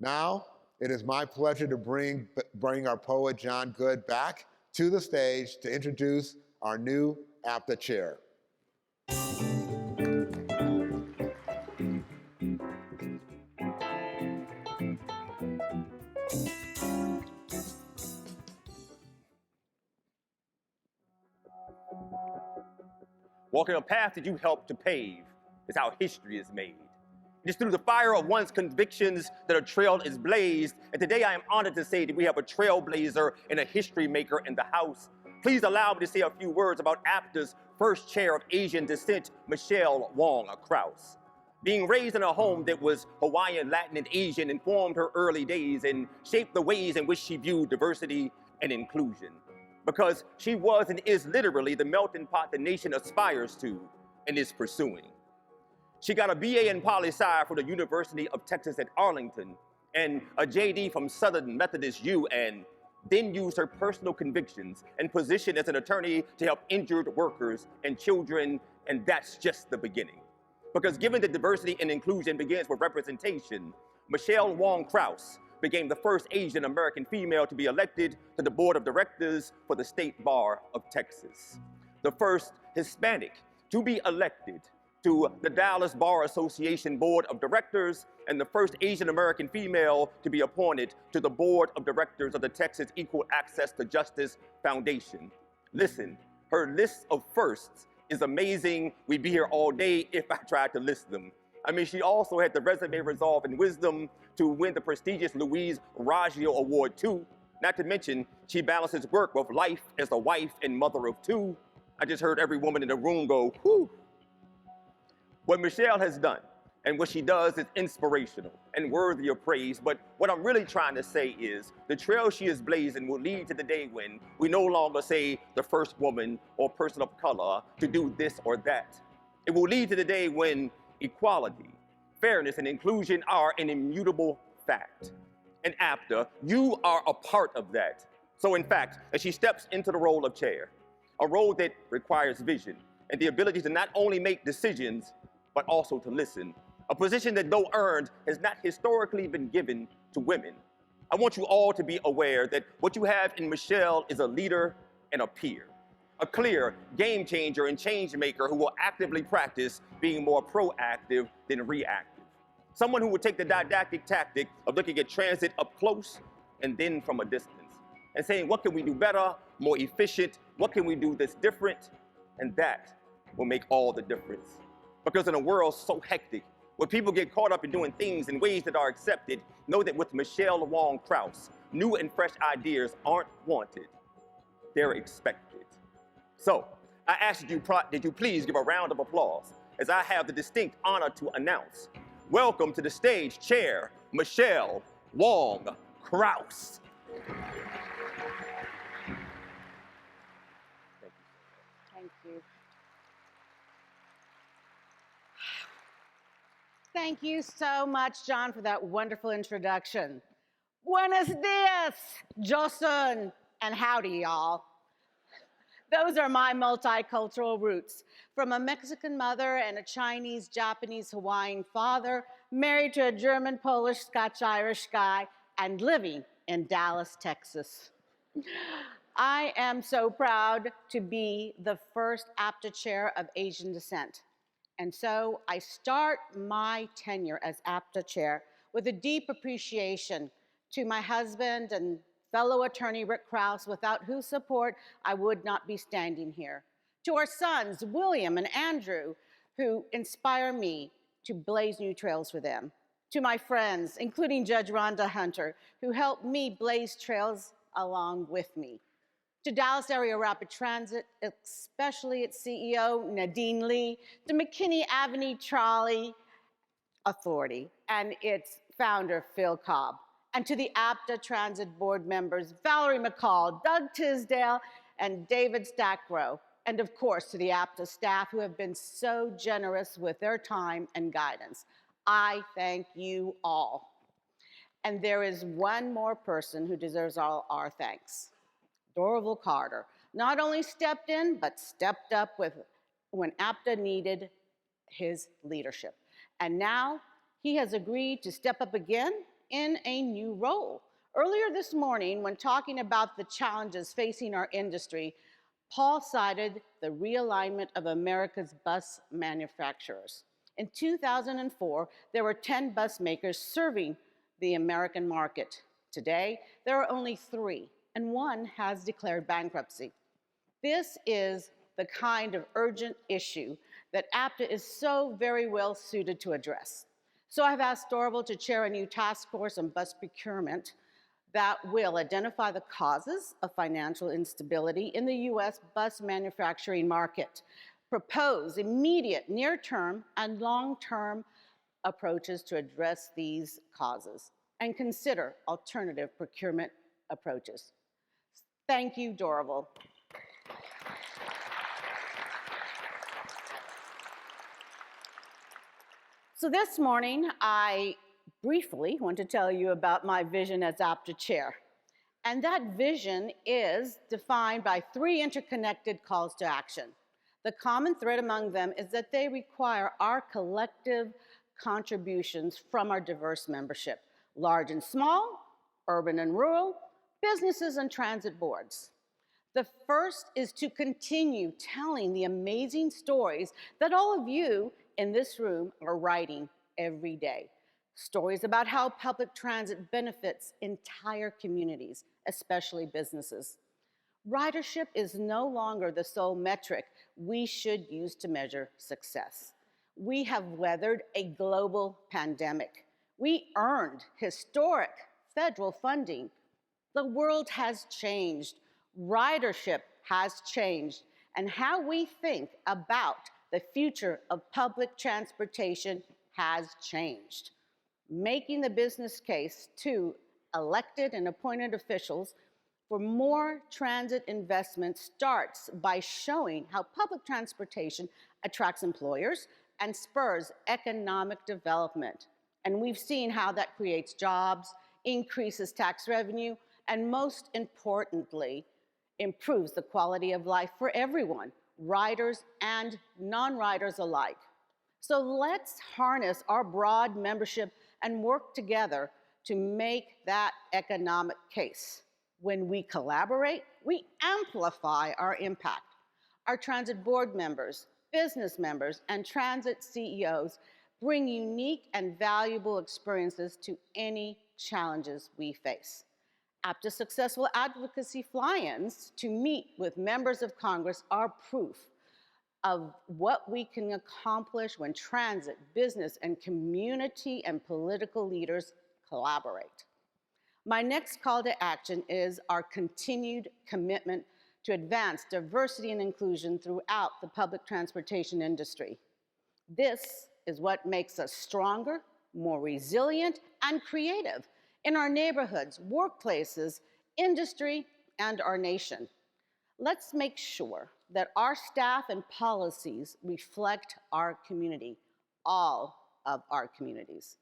Now, it is my pleasure to bring our poet John Good back to the stage to introduce our new APTA chair. Walking a path that you helped to pave is how history is made. It is through the fire of one's convictions that a trail is blazed. And today I am honored to say that we have a trailblazer and a history maker in the house. Please allow me to say a few words about APTA's first chair of Asian descent, Michele Wong Krause. Being raised in a home that was Hawaiian, Latin, and Asian informed her early days and shaped the ways in which she viewed diversity and inclusion. Because she was and is literally the melting pot the nation aspires to and is pursuing. She got a BA in Poli-Sci from the University of Texas at Arlington and a JD from Southern Methodist U, and then used her personal convictions and position as an attorney to help injured workers and children, and that's just the beginning. Because given that diversity and inclusion begins with representation, Michele Wong Krause became the first Asian American female to be elected to the board of directors for the State Bar of Texas. The first Hispanic to be elected to the Dallas Bar Association Board of Directors, and the first Asian American female to be appointed to the board of directors of the Texas Equal Access to Justice Foundation. Listen, her list of firsts is amazing. We'd be here all day if I tried to list them. I mean, she also had the resume resolve and wisdom to win the prestigious Louise Raggio Award too. Not to mention, she balances work with life as a wife and mother of two. I just heard every woman in the room go, whew. What Michele has done and what she does is inspirational and worthy of praise, but what I'm really trying to say is the trail she is blazing will lead to the day when we no longer say the first woman or person of color to do this or that. It will lead to the day when equality, fairness, and inclusion are an immutable fact. And APTA, you are a part of that. So in fact, as she steps into the role of chair, a role that requires vision and the ability to not only make decisions, but also to listen, a position that though earned has not historically been given to women. I want you all to be aware that what you have in Michele is a leader and a peer, a clear game changer and change maker who will actively practice being more proactive than reactive. Someone who would take the didactic tactic of looking at transit up close and then from a distance and saying, what can we do better, more efficient? What can we do that's different? And that will make all the difference. Because in a world so hectic, where people get caught up in doing things in ways that are accepted, know that with Michele Wong Krause, new and fresh ideas aren't wanted, they're expected. So, I ask that you please give a round of applause as I have the distinct honor to announce, welcome to the stage, Chair Michele Wong Krause. Thank you. Thank you so much, John, for that wonderful introduction. Buenos dias, Joseon, and howdy, y'all. Those are my multicultural roots. From a Mexican mother and a Chinese, Japanese, Hawaiian father, married to a German, Polish, Scotch, Irish guy, and living in Dallas, Texas. I am so proud to be the first APTA chair of Asian descent. And so I start my tenure as APTA chair with a deep appreciation to my husband and fellow attorney Rick Krause, without whose support I would not be standing here. To our sons, William and Andrew, who inspire me to blaze new trails for them. To my friends, including Judge Rhonda Hunter, who helped me blaze trails along with me. To Dallas Area Rapid Transit, especially its CEO, Nadine Lee, to McKinney Avenue Trolley Authority and its founder, Phil Cobb, and to the APTA Transit Board members, Valerie McCall, Doug Tisdale, and David Stackrow, and of course to the APTA staff who have been so generous with their time and guidance. I thank you all. And there is one more person who deserves all our thanks. Dorval Carter not only stepped in, but stepped up when APTA needed his leadership. And now he has agreed to step up again in a new role. Earlier this morning, when talking about the challenges facing our industry, Paul cited the realignment of America's bus manufacturers. In 2004, there were 10 bus makers serving the American market. Today, there are only 3, and one has declared bankruptcy. This is the kind of urgent issue that APTA is so very well suited to address. So I've asked Dorval to chair a new task force on bus procurement that will identify the causes of financial instability in the US bus manufacturing market, propose immediate near-term and long-term approaches to address these causes, and consider alternative procurement approaches. Thank you, Dorval. So this morning, I briefly want to tell you about my vision as APTA chair. And that vision is defined by 3 interconnected calls to action. The common thread among them is that they require our collective contributions from our diverse membership, large and small, urban and rural, businesses and transit boards. The first is to continue telling the amazing stories that all of you in this room are writing every day. Stories about how public transit benefits entire communities, especially businesses. Ridership is no longer the sole metric we should use to measure success. We have weathered a global pandemic. We earned historic federal funding. The world has changed. Ridership has changed. And how we think about the future of public transportation has changed. Making the business case to elected and appointed officials for more transit investment starts by showing how public transportation attracts employers and spurs economic development. And we've seen how that creates jobs, increases tax revenue, and most importantly, improves the quality of life for everyone, riders and non-riders alike. So let's harness our broad membership and work together to make that economic case. When we collaborate, we amplify our impact. Our transit board members, business members, and transit CEOs bring unique and valuable experiences to any challenges we face. APTA successful advocacy fly-ins to meet with members of Congress are proof of what we can accomplish when transit, business, and community and political leaders collaborate. My next call to action is our continued commitment to advance diversity and inclusion throughout the public transportation industry. This is what makes us stronger, more resilient, and creative in our neighborhoods, workplaces, industry, and our nation. Let's make sure that our staff and policies reflect our community, all of our communities.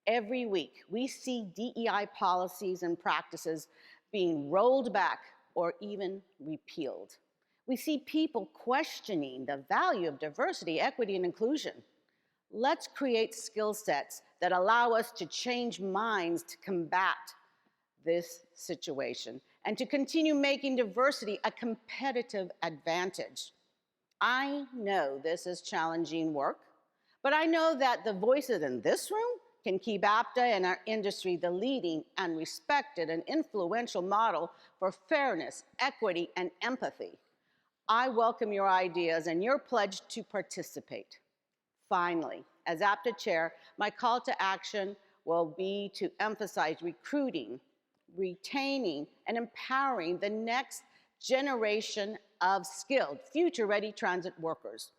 Every week, we see DEI policies and practices being rolled back or even repealed. We see people questioning the value of diversity, equity, and inclusion. Let's create skill sets that allow us to change minds to combat this situation and to continue making diversity a competitive advantage. I know this is challenging work, but I know that the voices in this room can keep APTA and our industry the leading and respected and influential model for fairness, equity, and empathy. I welcome your ideas and your pledge to participate. Finally, as APTA chair, my call to action will be to emphasize recruiting, retaining, and empowering the next generation of skilled, future-ready transit workers.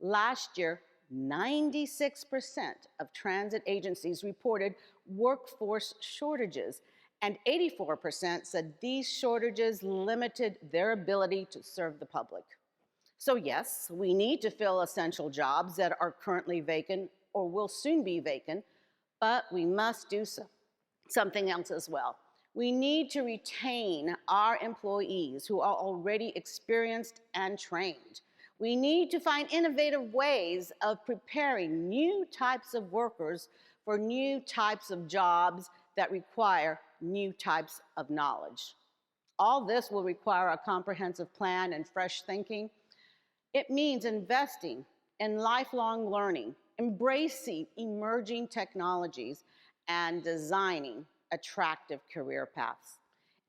Last year, 96% of transit agencies reported workforce shortages, and 84% said these shortages limited their ability to serve the public. So yes, we need to fill essential jobs that are currently vacant or will soon be vacant, but we must do something else as well. We need to retain our employees who are already experienced and trained. We need to find innovative ways of preparing new types of workers for new types of jobs that require new types of knowledge. All this will require a comprehensive plan and fresh thinking. It means investing in lifelong learning, embracing emerging technologies, and designing attractive career paths.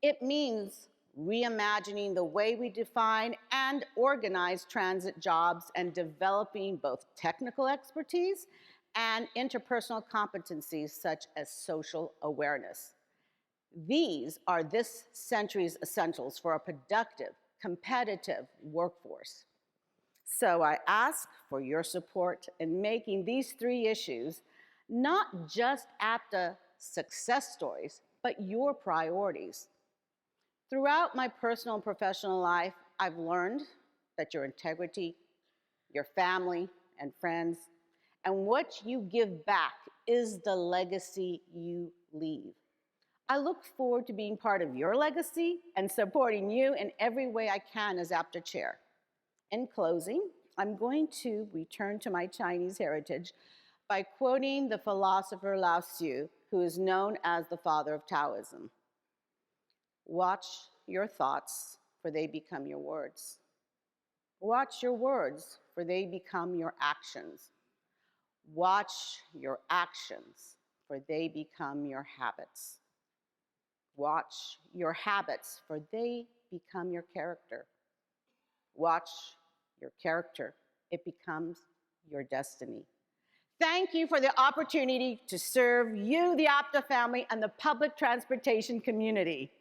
It means reimagining the way we define and organize transit jobs and developing both technical expertise and interpersonal competencies such as social awareness. These are this century's essentials for a productive, competitive workforce. So I ask for your support in making these three issues not just APTA success stories, but your priorities. Throughout my personal and professional life, I've learned that your integrity, your family and friends, and what you give back is the legacy you leave. I look forward to being part of your legacy and supporting you in every way I can as APTA chair. In closing, I'm going to return to my Chinese heritage by quoting the philosopher Lao Tzu, who is known as the father of Taoism. Watch your thoughts, for they become your words. Watch your words, for they become your actions. Watch your actions, for they become your habits. Watch your habits, for they become your character. Watch your character, it becomes your destiny. Thank you for the opportunity to serve you, the APTA family, and the public transportation community.